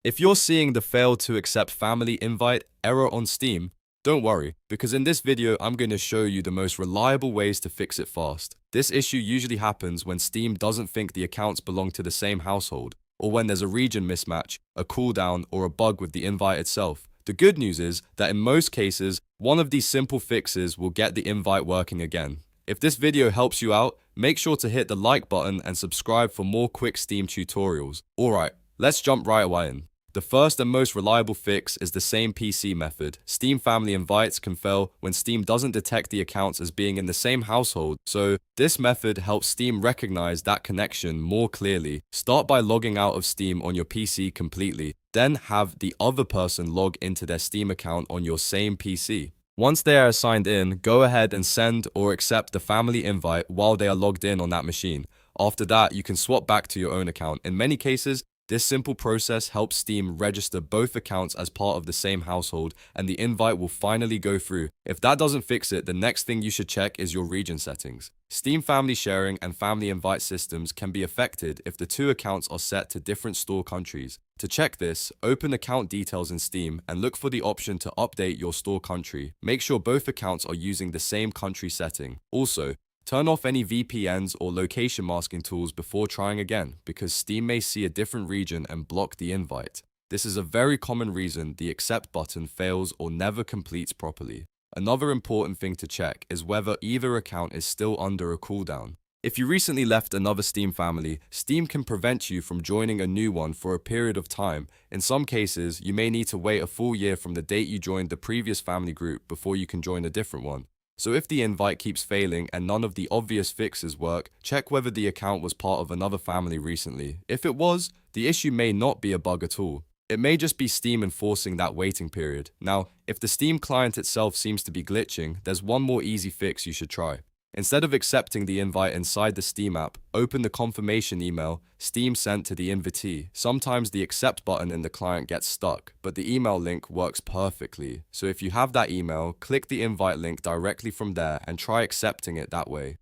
If you're seeing the fail to accept family invite error on Steam, don't worry, because in this video I'm going to show you the most reliable ways to fix it fast. This issue usually happens when Steam doesn't think the accounts belong to the same household, or when there's a region mismatch, a cooldown, or a bug with the invite itself. The good news is that in most cases, one of these simple fixes will get the invite working again. If this video helps you out, make sure to hit the like button and subscribe for more quick Steam tutorials. Alright, let's jump right away in. The first and most reliable fix is the same PC method. Steam family invites can fail when Steam doesn't detect the accounts as being in the same household, so this method helps Steam recognize that connection more clearly. Start by logging out of Steam on your PC completely, then have the other person log into their Steam account on your same PC. Once they are signed in, go ahead and send or accept the family invite while they are logged in on that machine. After that, you can swap back to your own account. In many cases, this simple process helps Steam register both accounts as part of the same household, and the invite will finally go through. If that doesn't fix it, the next thing you should check is your region settings. Steam family sharing and family invite systems can be affected if the two accounts are set to different store countries. To check this, open account details in Steam and look for the option to update your store country. Make sure both accounts are using the same country setting. Also, turn off any VPNs or location masking tools before trying again, because Steam may see a different region and block the invite. This is a very common reason the accept button fails or never completes properly. Another important thing to check is whether either account is still under a cooldown. If you recently left another Steam family, Steam can prevent you from joining a new one for a period of time. In some cases, you may need to wait a full year from the date you joined the previous family group before you can join a different one. So if the invite keeps failing and none of the obvious fixes work, check whether the account was part of another family recently. If it was, the issue may not be a bug at all. It may just be Steam enforcing that waiting period. Now, if the Steam client itself seems to be glitching, there's one more easy fix you should try. Instead of accepting the invite inside the Steam app, open the confirmation email Steam sent to the invitee. Sometimes the accept button in the client gets stuck, but the email link works perfectly. So if you have that email, click the invite link directly from there and try accepting it that way.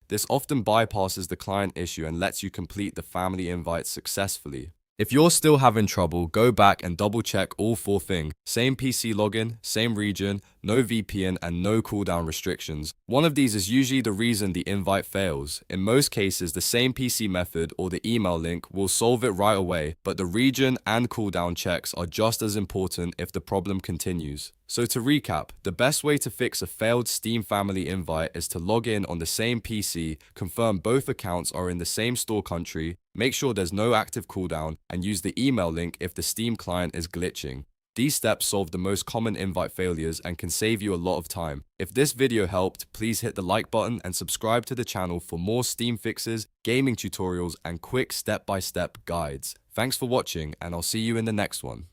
This often bypasses the client issue and lets you complete the family invite successfully. If you're still having trouble, go back and double check all four things. Same PC login, same region, no VPN, and no cooldown restrictions. One of these is usually the reason the invite fails. In most cases, the same PC method or the email link will solve it right away, but the region and cooldown checks are just as important if the problem continues. So to recap, the best way to fix a failed Steam family invite is to log in on the same PC, confirm both accounts are in the same store country, make sure there's no active cooldown, and use the email link if the Steam client is glitching. These steps solve the most common invite failures and can save you a lot of time. If this video helped, please hit the like button and subscribe to the channel for more Steam fixes, gaming tutorials, and quick step-by-step guides. Thanks for watching, and I'll see you in the next one.